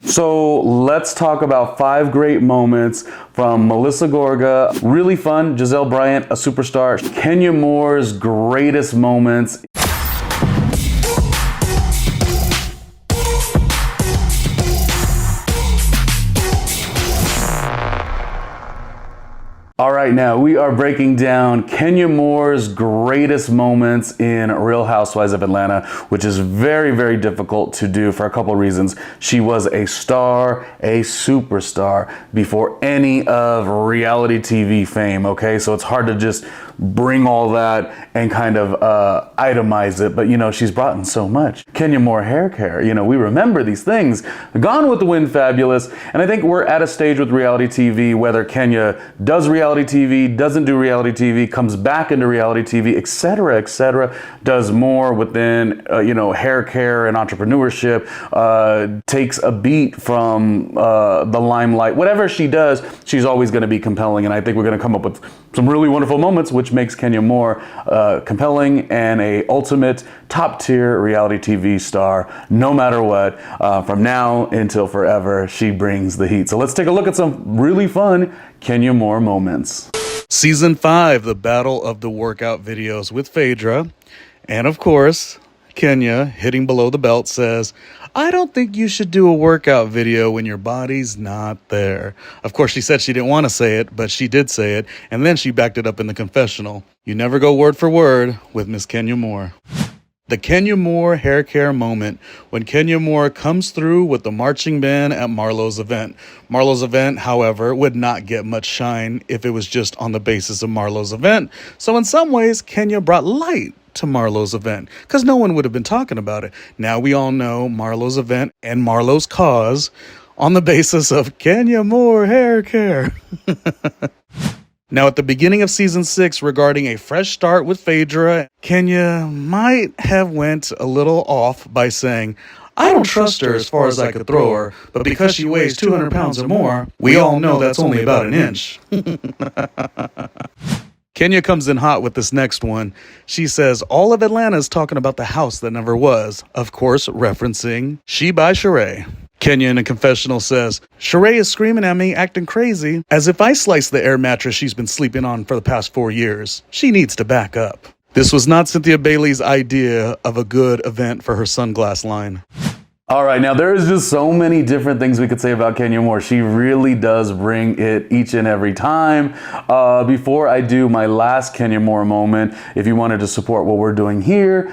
So let's talk about 5 great moments from Melissa Gorga. Really fun. Gizelle Bryant, a superstar. Kenya Moore's greatest moments. All right, now we are breaking down Kenya Moore's greatest moments in Real Housewives of Atlanta, which is very, very difficult to do for a couple of reasons. She was a star, a superstar before any of reality TV fame, okay? So it's hard to just bring all that and kind of itemize it, but you know, she's brought in so much. Kenya Moore hair care, you know, we remember these things. Gone with the Wind, fabulous. And I think we're at a stage with reality TV, whether Kenya does reality TV, doesn't do reality TV, comes back into reality TV, etc., does more within, you know, hair care and entrepreneurship, takes a beat from the limelight. Whatever she does, she's always going to be compelling. And I think we're going to come up with some really wonderful moments, which makes Kenya Moore compelling and a ultimate top tier reality TV star, no matter what. From now until forever, she brings the heat. So let's take a look at some really fun Kenya Moore moments. Season 5, the battle of the workout videos with Phaedra. And of course, Kenya, hitting below the belt, says, "I don't think you should do a workout video when your body's not there." Of course, she said she didn't want to say it, but she did say it, and then she backed it up in the confessional. You never go word for word with Miss Kenya Moore. The Kenya Moore hair care moment, when Kenya Moore comes through with the marching band at Marlo's event. Marlo's event, however, would not get much shine if it was just on the basis of Marlo's event. So in some ways, Kenya brought light to Marlo's event, because no one would have been talking about it. Now we all know Marlo's event and Marlo's cause on the basis of Kenya Moore hair care. Now, at the beginning of season 6, regarding a fresh start with Phaedra, Kenya might have went a little off by saying, "I don't trust her as far as I could throw her, but because she weighs 200 pounds or more, we all know that's only about an inch." Kenya comes in hot with this next one. She says, all of Atlanta is talking about the house that never was, of course referencing She by Sheree. Kenya in a confessional says, "Sheree is screaming at me, acting crazy, as if I sliced the air mattress she's been sleeping on for the past 4 years. She needs to back up." This was not Cynthia Bailey's idea of a good event for her sunglass line. All right, now there's just so many different things we could say about Kenya Moore. She really does bring it each and every time. Before I do my last Kenya Moore moment, if you wanted to support what we're doing here,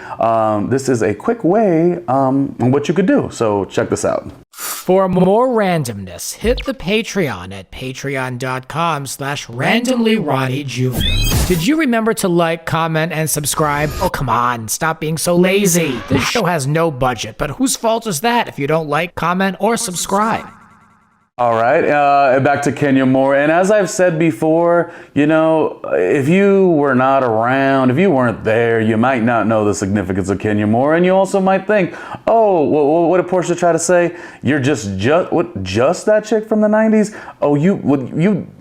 this is a quick way on what you could do. So check this out. For more randomness, hit the Patreon at patreon.com/randomlyronniejr. Did you remember to like, comment, and subscribe? Oh, come on, stop being so lazy. This show has no budget, but whose fault is that if you don't like, comment, or subscribe? All right, back to Kenya Moore. And as I've said before, you know, if you were not around, if you weren't there, you might not know the significance of Kenya Moore. And you also might think, oh, what did Portia try to say? You're just that chick from the 90s? Oh,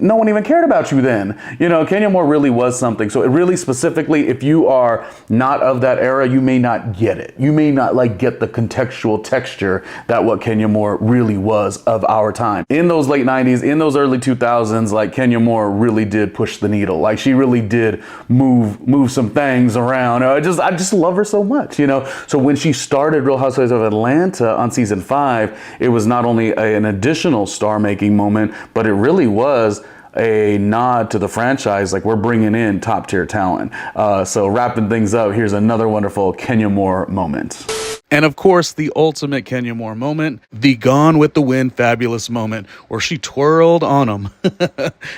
no one even cared about you then. You know, Kenya Moore really was something. So it really specifically, if you are not of that era, you may not get it. You may not get the contextual texture that what Kenya Moore really was of our time. In those late 90s, in those early 2000s, Kenya Moore really did push the needle. She really did move some things around. I just love her so much, you know. So when she started Real Housewives of Atlanta on season 5, it was not only an additional star-making moment, but it really was a nod to the franchise. We're bringing in top tier talent. So wrapping things up, here's another wonderful Kenya Moore moment. And of course, the ultimate Kenya Moore moment, the Gone with the Wind fabulous moment, where she twirled on him.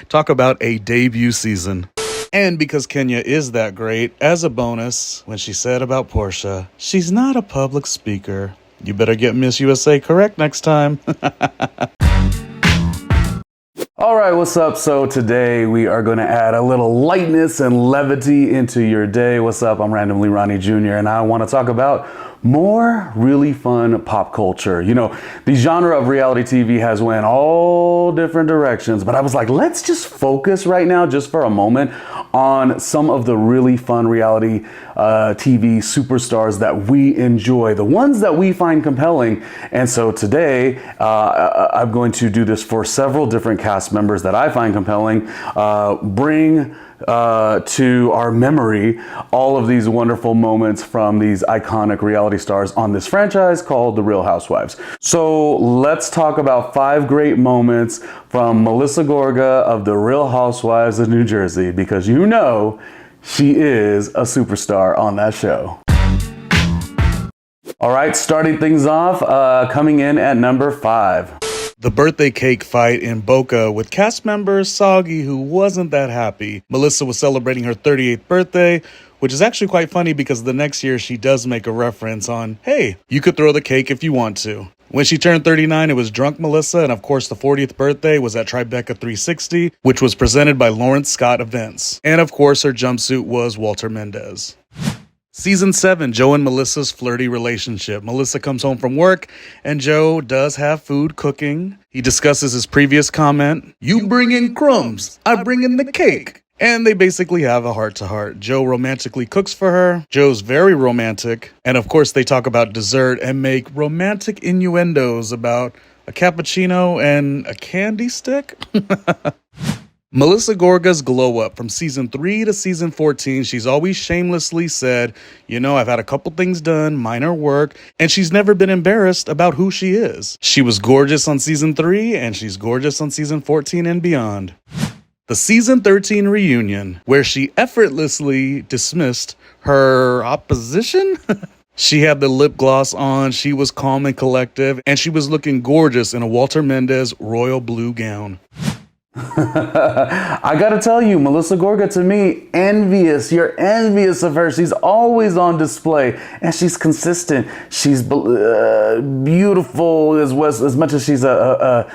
Talk about a debut season. And because Kenya is that great, as a bonus, when she said about Portia, she's not a public speaker. You better get Miss USA correct next time. All right, what's up? So today we are going to add a little lightness and levity into your day. What's up? I'm Randomly Ronnie Jr. and I want to talk about more really fun pop culture. You know, the genre of reality TV has went all different directions, but I was like, let's just focus right now, just for a moment, on some of the really fun reality TV superstars that we enjoy, the ones that we find compelling. And so today, I'm going to do this for several different cast members that I find compelling, bring to our memory all of these wonderful moments from these iconic reality stars on this franchise called The Real Housewives. So let's talk about 5 great moments from Melissa Gorga of The Real Housewives of New Jersey, because you know she is a superstar on that show. All right, starting things off, coming in at number 5. The birthday cake fight in Boca with cast member Soggy, who wasn't that happy. Melissa was celebrating her 38th birthday, which is actually quite funny because the next year she does make a reference on, hey, you could throw the cake if you want to. When she turned 39, it was Drunk Melissa, and of course the 40th birthday was at Tribeca 360, which was presented by Lawrence Scott Events. And of course her jumpsuit was Walter Mendez. Season 7, Joe and Melissa's flirty relationship. Melissa comes home from work, and Joe does have food cooking. He discusses his previous comment, "You bring in crumbs, I bring in the cake." And they basically have a heart-to-heart. Joe romantically cooks for her. Joe's very romantic. And of course, they talk about dessert and make romantic innuendos about a cappuccino and a candy stick. Melissa Gorga's glow up from season 3 to season 14. She's always shamelessly said, you know, I've had a couple things done, minor work, and she's never been embarrassed about who she is. She was gorgeous on season 3, and she's gorgeous on season 14 and beyond. The season 13 reunion, where she effortlessly dismissed her opposition. She had the lip gloss on, she was calm and collective, and she was looking gorgeous in a Walter Mendez royal blue gown. I gotta tell you, Melissa Gorga, to me, envious. You're envious of her. She's always on display, and she's consistent. She's beautiful as much as she's a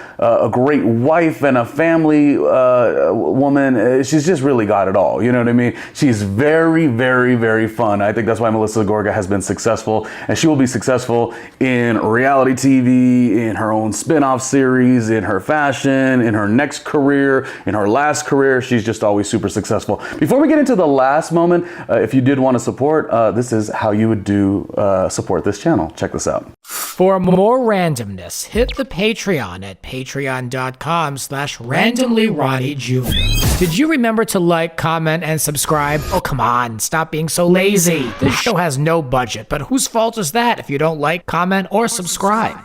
great wife and a family woman. She's just really got it all. You know what I mean? She's very, very, very fun. I think that's why Melissa Gorga has been successful, and she will be successful in reality TV, in her own spin-off series, in her fashion, in her next career, in her last career. She's just always super successful. Before we get into the last moment, if you did want to support, this is how you would support this channel. Check this out. For more randomness, hit the Patreon at patreon.com/randomlyronniejr. Did you remember to like, comment, and subscribe? Oh, come on, stop being so lazy. This show has no budget, but whose fault is that if you don't like, comment, or subscribe?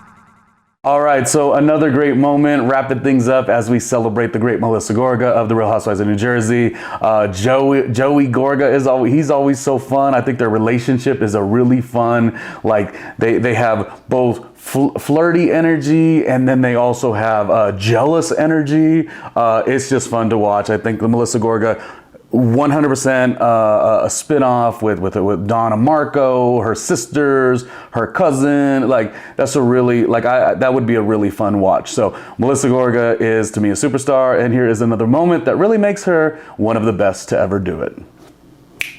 All right, so another great moment, wrapping things up as we celebrate the great Melissa Gorga of The Real Housewives of New Jersey. Joey Gorga he's always so fun. I think their relationship is a really fun, like they have both flirty energy, and then they also have jealous energy. It's just fun to watch. I think the Melissa Gorga 100% a spin-off with Donna Marco, her sisters, her cousin. Like, that's a really, that would be a really fun watch. So Melissa Gorga is, to me, a superstar, and here is another moment that really makes her one of the best to ever do it.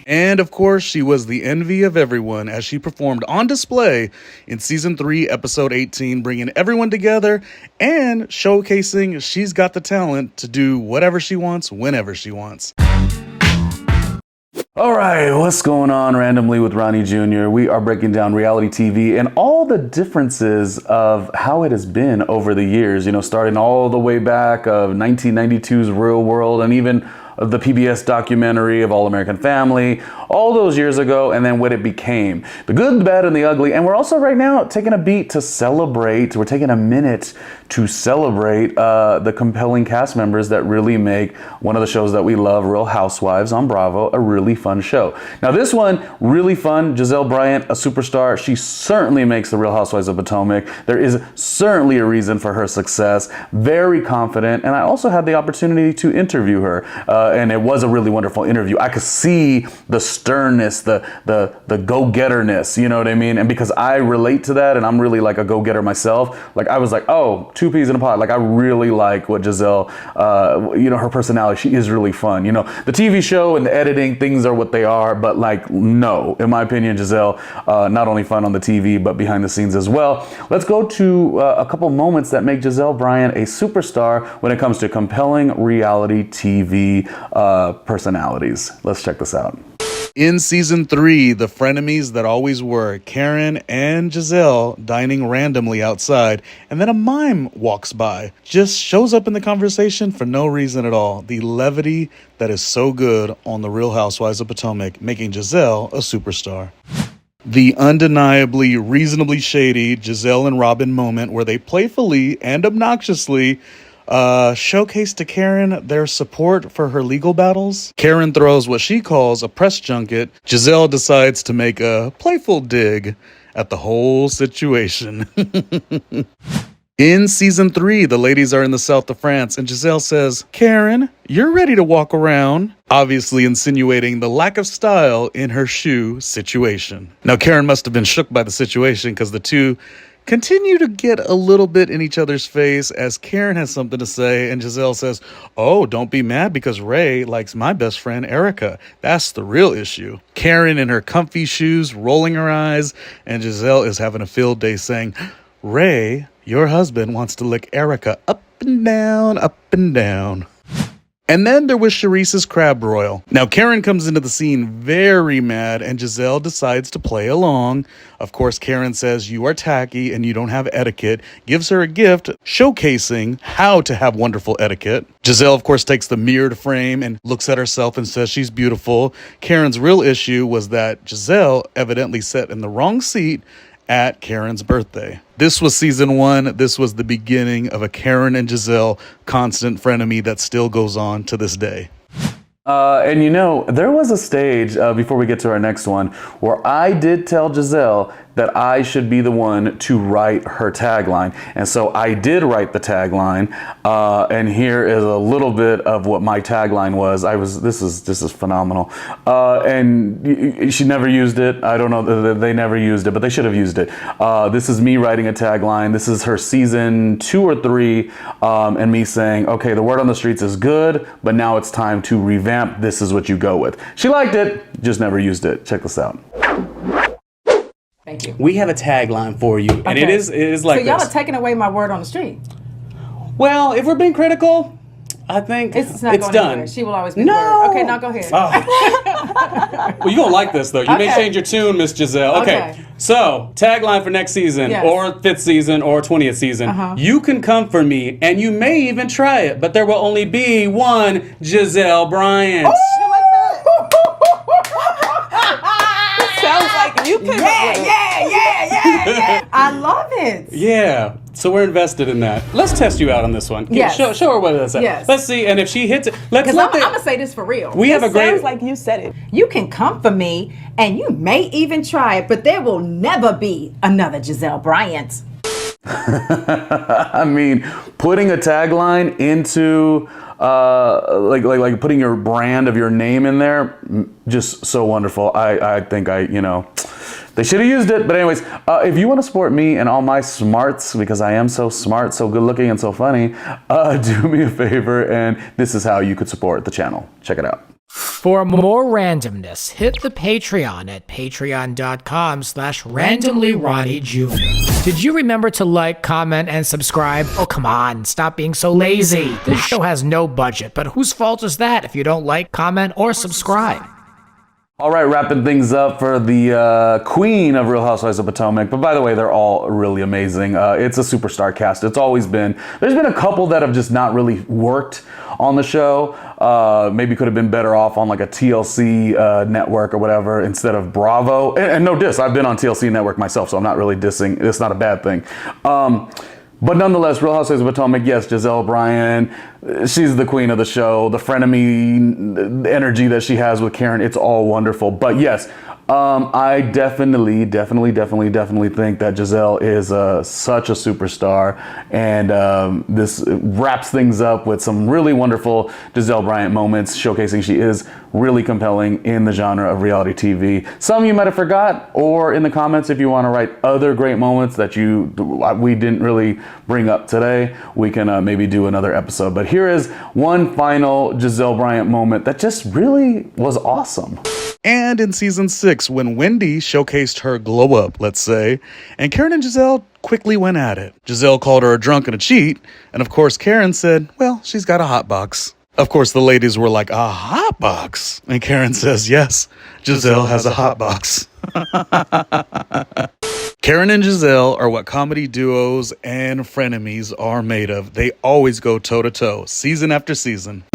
And of course, she was the envy of everyone as she performed on display in season 3, episode 18, bringing everyone together and showcasing she's got the talent to do whatever she wants, whenever she wants. All right, what's going on randomly with Ronnie Jr.? We are breaking down reality TV and all the differences of how it has been over the years, you know, starting all the way back of 1992's Real World, and even the PBS documentary of All American Family, all those years ago, and then what it became. The good, the bad, and the ugly. And we're also right now taking a beat to celebrate, we're taking a minute to celebrate the compelling cast members that really make one of the shows that we love, Real Housewives on Bravo, a really fun show. Now this one, really fun. Gizelle Bryant, a superstar. She certainly makes the Real Housewives of Potomac. There is certainly a reason for her success. Very confident. And I also had the opportunity to interview her. And it was a really wonderful interview. I could see the sternness, the go-getterness, you know what I mean? And because I relate to that, and I'm really like a go-getter myself, like I was like, oh, two peas in a pod. Like I really like what Gizelle, her personality, she is really fun. The TV show and the editing, things are what they are, but like, no, in my opinion, Gizelle, not only fun on the TV, but behind the scenes as well. Let's go to a couple moments that make Gizelle Bryant a superstar when it comes to compelling reality TV personalities. Let's check this out. In season 3, the frenemies that always were, Karen and Gizelle dining randomly outside, and then a mime walks by, just shows up in the conversation for no reason at all. The levity that is so good on The Real Housewives of Potomac, making Gizelle a superstar. The undeniably reasonably shady Gizelle and Robin moment where they playfully and obnoxiously showcase to Karen their support for her legal battles. Karen throws what she calls a press junket. Gizelle decides to make a playful dig at the whole situation. In season 3, the ladies are in the south of France, and Gizelle says, Karen, you're ready to walk around, obviously insinuating the lack of style in her shoe situation. Now, Karen must have been shook by the situation because the two continue to get a little bit in each other's face as Karen has something to say, and Gizelle says, oh, don't be mad because Ray likes my best friend Erica. That's the real issue. Karen in her comfy shoes, rolling her eyes, and Gizelle is having a field day saying, Ray, your husband wants to lick Erica up and down, up and down. And then there was Charisse's crab broil. Now, Karen comes into the scene very mad, and Gizelle decides to play along. Of course, Karen says, you are tacky and you don't have etiquette, gives her a gift showcasing how to have wonderful etiquette. Gizelle, of course, takes the mirrored frame and looks at herself and says she's beautiful. Karen's real issue was that Gizelle evidently sat in the wrong seat at Karen's birthday. This was season 1. This was the beginning of a Karen and Gizelle constant frenemy that still goes on to this day. And there was a stage before we get to our next one where I did tell Gizelle that I should be the one to write her tagline. And so I did write the tagline. And here is a little bit of what my tagline was. This is phenomenal. And she never used it. I don't know, they never used it, but they should have used it. This is me writing a tagline. This is her season 2 or 3, and me saying, okay, the word on the streets is good, but now it's time to revamp. This is what you go with. She liked it, just never used it. Check this out. Thank you. We have a tagline for you, and it is like so y'all this. are taking away my word on the street. Well, if we're being critical, I think It's not going done. anywhere. She will always be No. the word. Okay, now go ahead. Well, you're going to like this, though. You may change your tune, Miss Gizelle. Okay. So, tagline for next season, Yes. or 5th season, or 20th season. You can come for me, and you may even try it, but there will only be one Gizelle Bryant. Sounds like you can. Yeah. I love it. Yeah. So we're invested in that. Let's test you out on this one. Yes. Show her what it is. Yes. Let's see, and if she hits it, let's Because let I'm going to say this for real. We have a great... Sounds like you said it. You can come for me, and you may even try it, but there will never be another Gizelle Bryant. I mean, putting a tagline into like putting your brand of your name in there, just so wonderful. I think they should have used it. But anyways, if you want to support me and all my smarts, because I am so smart, so good looking, and so funny, do me a favor, and this is how you could support the channel. Check it out. For more randomness, hit the Patreon at patreon.com/randomlyronniejr. Did you remember to like, comment, and subscribe? Oh, come on, stop being so lazy. This show has no budget, but whose fault is that if you don't like, comment, or subscribe? All right, wrapping things up for the queen of Real Housewives of Potomac. But by the way, they're all really amazing. It's a superstar cast. It's always been. There's been a couple that have just not really worked on the show. Maybe could have been better off on like a TLC network or whatever instead of Bravo. And no diss, I've been on TLC network myself, so I'm not really dissing. It's not a bad thing. But nonetheless, Real Housewives of Potomac, yes, Gizelle Bryant, she's the queen of the show. The frenemy energy that she has with Karen, it's all wonderful. But yes, I definitely think that Gizelle is such a superstar, and this wraps things up with some really wonderful Gizelle Bryant moments, showcasing she is really compelling in the genre of reality TV. Some you might have forgot, or in the comments if you want to write other great moments that we didn't really bring up today, we can maybe do another episode. But here is one final Gizelle Bryant moment that just really was awesome. And in season 6, when Wendy showcased her glow up, let's say, and Karen and Gizelle quickly went at it. Gizelle called her a drunk and a cheat, and of course Karen said, well, she's got a hot box. Of course the ladies were like, a hot box? And Karen says, yes, Gizelle has a hot box. Karen and Gizelle are what comedy duos and frenemies are made of. They always go toe to toe, season after season.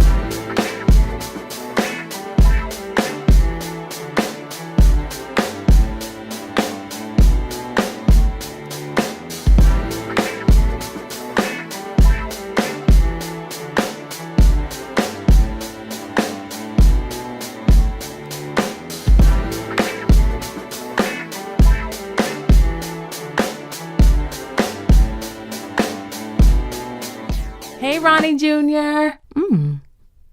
Hey, Ronnie Jr.